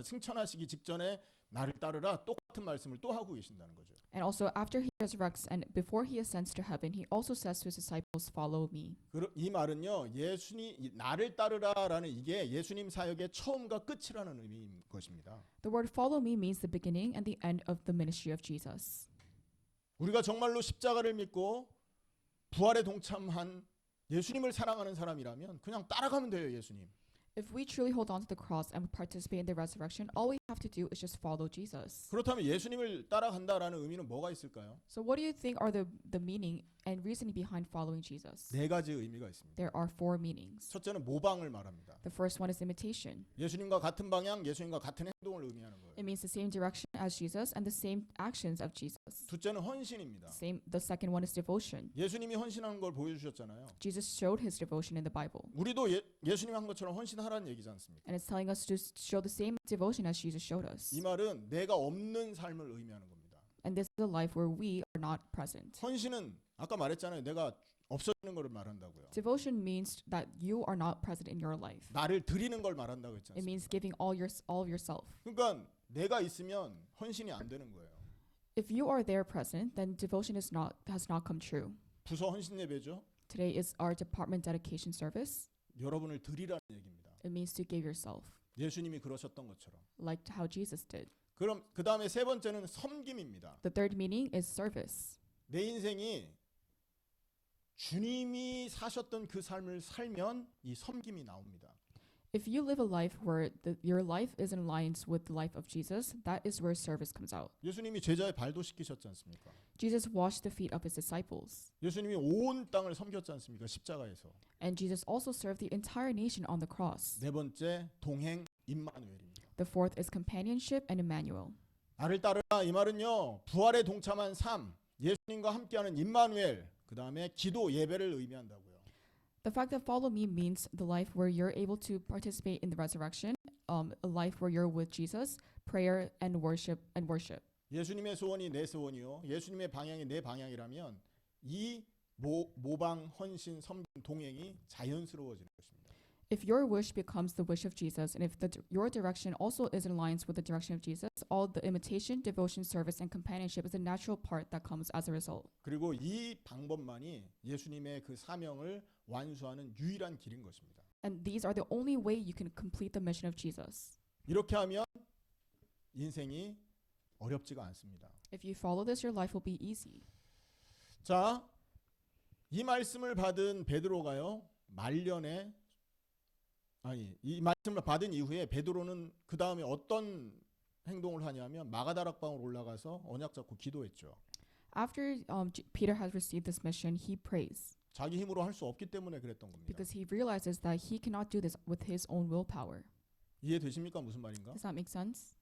승천하시기 직전에 나를 따르라 똑같은 말씀을 또 하고 계신다는 거죠. And also after he resurrects and before he ascends to heaven, he also says to his disciples, follow me. 이 말은요, 나를 따르라라는 이게 예수님 사역의 처음과 끝이라는 의미인 것입니다. The word follow me means the beginning and the end of the ministry of Jesus. 우리가 정말로 십자가를 믿고 부활에 동참한 예수님을 사랑하는 사람이라면 그냥 따라가면 돼요, 예수님. If we truly hold on to the cross and participate in the resurrection, all we have to do is just follow Jesus. 그렇다면 예수님을 따라간다라는 의미는 뭐가 있을까요? So what do you think are the meaning and reasoning behind following Jesus? 네 가지 의미가 있습니다. There are four meanings. 첫째는 모방을 말합니다. The first one is imitation. 예수님과 같은 방향, 예수님과 같은 행동을 의미하는 거예요. It means the same direction as Jesus and the same actions of Jesus. 둘째는 헌신입니다. The second one is devotion. 예수님이 헌신하는 걸 보여주셨잖아요. Jesus showed his devotion in the Bible. 우리도 예수님 한 것처럼 헌신하라는 얘기지 않습니까? And it's telling us to show the same devotion as Jesus showed us. 이 말은 내가 없는 삶을 의미하는 겁니다. And this is a life where we are not present. 헌신은 아까 말했잖아요. 내가 없어지는 것을 말한다고요. Devotion means that you are not present in your life. 나를 드리는 걸 말한다고 했지 It 않습니까? means giving all of yourself. 그러니까 내가 있으면 헌신이 안 되는 거예요. If you are there present, then devotion has not come true. 부서 헌신 예배죠. Today is our department dedication service. 여러분을 드리라는 얘기입니다. It means to give yourself, 예수님이 그러셨던 것처럼. like how Jesus did. 그럼 그 다음에 세 번째는 섬김입니다. The third meaning is service. 내 인생이 주님이 사셨던 그 삶을 살면 이 섬김이 나옵니다. If you live a life where your life is in alliance with the life of Jesus, that is where service comes out. 예수님이 제자의 발도 씻기셨지 않습니까? Jesus washed the feet of his disciples. 예수님이 온 땅을 섬겼지 않습니까? 십자가에서. And Jesus also served the entire nation on the cross. 네 번째 동행 임마누엘입니다. The fourth is companionship and Emmanuel. 나를 따르라 이 말은요. 부활에 동참한 삶, 예수님과 함께하는 임마누엘, 그 다음에 기도 예배를 의미한다고요. The fact that follow me means the life where you're able to participate in the resurrection, a life where you're with Jesus, prayer and worship. 예수님의 소원이 내 소원이요. 예수님의 방향이 내 방향이라면 이 모방, 헌신, 섬김, 동행이 자연스러워지는 것입니다. If your wish becomes the wish of Jesus, and if your direction also is in alliance with the direction of Jesus, all the imitation, devotion, service, and companionship is a natural part that comes as a result. 그리고 이 방법만이 예수님의 그 사명을 완수하는 유일한 길인 것입니다. And these are the only way you can complete the mission of Jesus. 이렇게 하면 인생이 어렵지가 않습니다. If you follow this, your life will be easy. 자, 이 말씀을 받은 베드로가요. 이 말씀을 받은 이후에 베드로는 그 다음에 어떤 행동을 하냐면 마가다락방으로 올라가서 언약 잡고 기도했죠. After Peter has received this mission, he prays 자기 힘으로 할 수 없기 때문에 그랬던 겁니다. because he realizes that he cannot do this with his own willpower. 이해되십니까? 무슨 말인가? Does that make sense?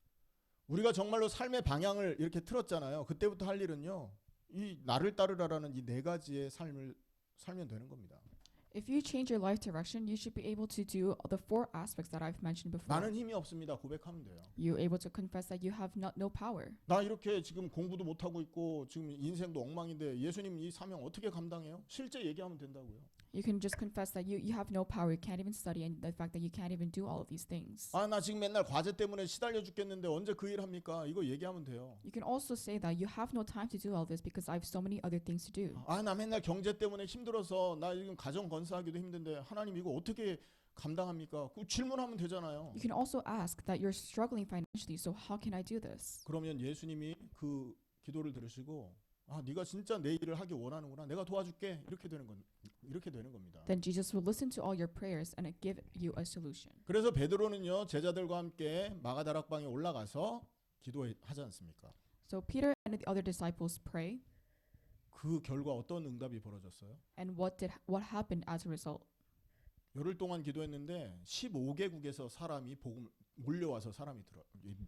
우리가 정말로 삶의 방향을 이렇게 틀었잖아요. 그때부터 할 일은요. 이 나를 따르라라는 이 네 가지의 삶을 살면 되는 겁니다. If you change your life direction, you should be able to do the four aspects that I've mentioned before. 나는 힘이 없습니다. 고백하면 돼요. You're able to confess that you have no power. 나 이렇게 지금 공부도 못 하고 있고 지금 인생도 엉망인데 예수님 이 사명 어떻게 감당해요? 실제 얘기하면 된다고요. You can just confess that you have no power, you can't even study, and the fact that you can't even do all of these things. 아, 나 지금 맨날 과제 때문에 시달려 죽겠는데 언제 그 일 합니까? 이거 얘기하면 돼요. You can also say that you have no time to do all this because I have so many other things to do. 아, 나 맨날 경제 때문에 힘들어서 나 지금 가정 건사하기도 힘든데 하나님 이거 어떻게 감당합니까? 그 질문하면 되잖아요. You can also ask that you're struggling financially, so how can I do this? 그러면 예수님이 그 기도를 들으시고 아, 네가 진짜 내 일을 하기 원하는구나. 내가 도와줄게. 이렇게 되는 겁니다. Then Jesus will listen to all your prayers and give you a solution. 그래서 베드로는요 제자들과 함께 마가다락방에 올라가서 기도하지 않습니까? So Peter and the other disciples pray, 그 결과 어떤 응답이 벌어졌어요? and what happened as a result? 열흘 동안 기도했는데 15개국에서 사람이 몰려와서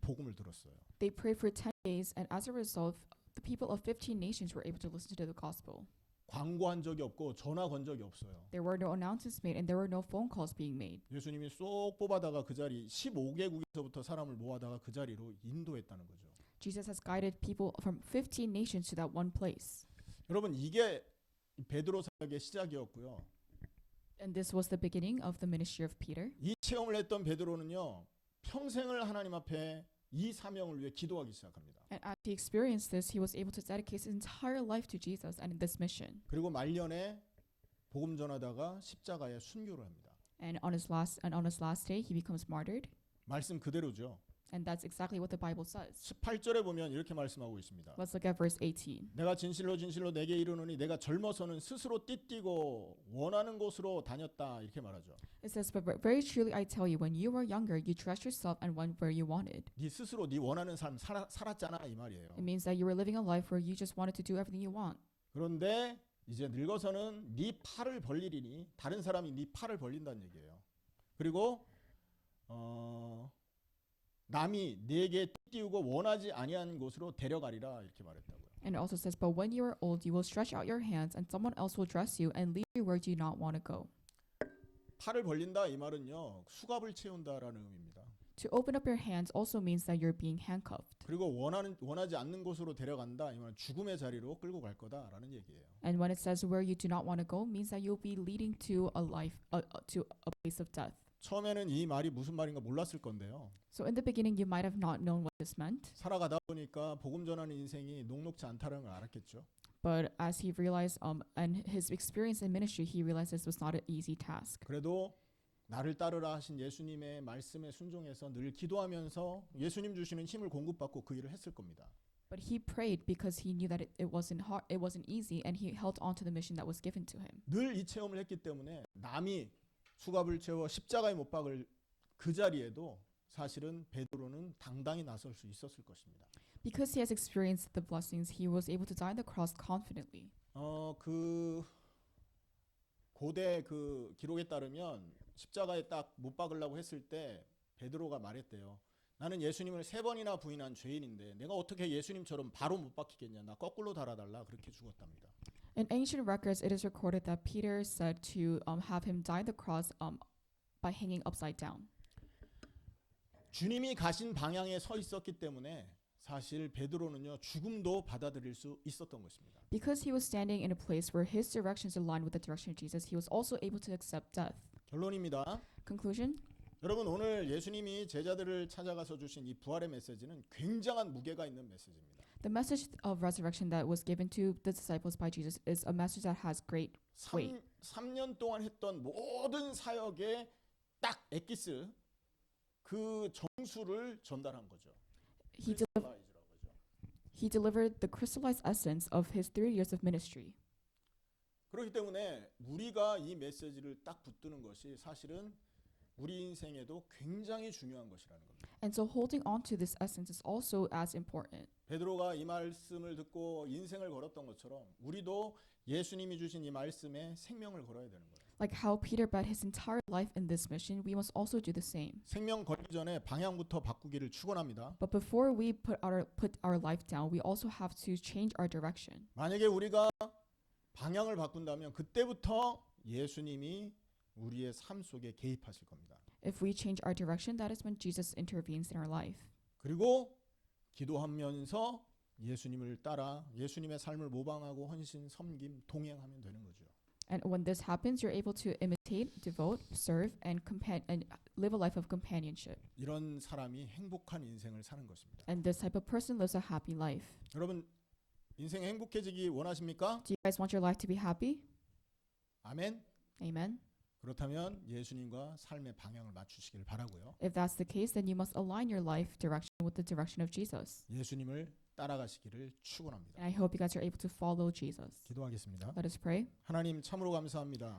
복음을 들었어요. They prayed for 10 days, and as a result, the people of 15 nations were able to listen to the gospel. 광고한 적이 없고 전화 건 적이 없어요. There were no announcements made, and there were no phone calls being made. 예수님이 쏙 뽑아다가 그 자리 15개국에서부터 사람을 모아다가 그 자리로 인도했다는 거죠. Jesus has guided people from 15 nations to that one place. 여러분 이게 베드로 사역의 시작이었고요. And this was the beginning of the ministry of Peter. 이 체험을 했던 베드로는요. 평생을 하나님 앞에 이 사명을 위해 기도하기 시작합니다. And as he experienced this, he was able to dedicate his entire life to Jesus and this mission. 그리고 말년에 복음 전하다가 십자가에 순교를 합니다. And on his last day, he becomes martyred. 말씀 그대로죠. And that's exactly what the Bible says. 18절에 보면 이렇게 말씀하고 있습니다. Let's look at verse 18. 내가 진실로 진실로 내게 이르노니 내가 젊어서는 스스로 띠뛰고 원하는 곳으로 다녔다 이렇게 말하죠. It says, but very truly I tell you, when you were younger, you dressed yourself and went where you wanted. 네 스스로 네 원하는 삶 살았잖아 이 말이에요. It means that you were living a life where you just wanted to do everything you want. 그런데 이제 늙어서는 네 팔을 벌리리니 다른 사람이 네 팔을 벌린다는 얘기예요. 그리고 남이 네게 띠우고 원하지 아니한 곳으로 데려가리라 이렇게 말했다고요. And it also says, but when you are old, you will stretch out your hands, and someone else will dress you and lead you where you do not want to go. 팔을 벌린다 이 말은요 수갑을 채운다라는 의미입니다. To open up your hands also means that you're being handcuffed. 그리고 원하지 않는 곳으로 데려간다 이 말은 죽음의 자리로 끌고 갈 거다라는 얘기예요. And when it says where you do not want to go, means that you'll be leading to a life, to a place of death. 처음에는 이 말이 무슨 말인가 몰랐을 건데요. So in the beginning, you might have not known what this meant, 살아가다 보니까 복음 전하는 인생이 녹록지 않다는 걸 알았겠죠. but as he realized, and his experience in ministry, he realized this was not an easy task. 그래도 나를 따르라 하신 예수님의 말씀에 순종해서 늘 기도하면서 예수님 주시는 힘을 공급받고 그 일을 했을 겁니다. But he prayed because he knew that it wasn't hard, it wasn't easy, and he held on to the mission that was given to him. 늘 이 체험을 했기 때문에 남이 수갑을 채워 십자가에 못 박을 그 자리에도 사실은 베드로는 당당히 나설 수 있었을 것입니다. Because he has experienced the blessings, he was able to die on the cross confidently. 그 고대 그 기록에 따르면 십자가에 딱 못 박으려고 했을 때 베드로가 말했대요. 나는 예수님을 3번이나 부인한 죄인인데 내가 어떻게 예수님처럼 바로 못 박히겠냐. 나 거꾸로 달아달라. 그렇게 죽었답니다. In ancient records, it is recorded that Peter said to have him die on the cross by hanging upside down. 주님이 가신 방향에 서 있었기 때문에 사실 베드로는요 죽음도 받아들일 수 있었던 것입니다. Because he was standing in a place where his directions aligned with the direction of Jesus, he was also able to accept death. 결론입니다. Conclusion: 여러분 오늘 예수님이 제자들을 찾아가서 주신 이 부활의 메시지는 굉장한 무게가 있는 메시지입니다. The message of resurrection that was given to the disciples by Jesus is a message that has great weight. 3년 동안 했던 모든 사역의 딱 엑기스 그 정수를 전달한 거죠. He delivered the crystallized essence of his 3 years of ministry. 그렇기 때문에 우리가 이 메시지를 딱 붙드는 것이 사실은 우리 인생에도 굉장히 중요한 것이라는 겁니다. And so holding on to this essence is also as important. 베드로가 이 말씀을 듣고 인생을 걸었던 것처럼 우리도 예수님이 주신 이 말씀에 생명을 걸어야 되는 거예요. Like how Peter bet his entire life in this mission, we must also do the same. 생명 걸기 전에 방향부터 바꾸기를 축원합니다. But before we put our life down, we also have to change our direction. 만약에 우리가 방향을 바꾼다면 그때부터 예수님이 우리의 삶 속에 개입하실 겁니다. If we change our direction, that is when Jesus intervenes in our life. 그리고 기도하면서 예수님을 따라 예수님의 삶을 모방하고 헌신, 섬김, 동행하면 되는 거죠. And when this happens, you're able to imitate, devote, serve, and live a life of companionship. 이런 사람이 행복한 인생을 사는 것입니다. And this type of person lives a happy life. 여러분 인생 행복해지기 원하십니까? Do you guys want your life to be happy? 아멘. Amen. 그렇다면 예수님과 삶의 방향을 맞추시길 바라고요. If that's the case, then you must align your life direction with the direction of Jesus. 예수님을 따라가시기를 축원합니다. And I hope you guys are able to follow Jesus. 기도하겠습니다. Let us pray. 하나님 참으로 감사합니다.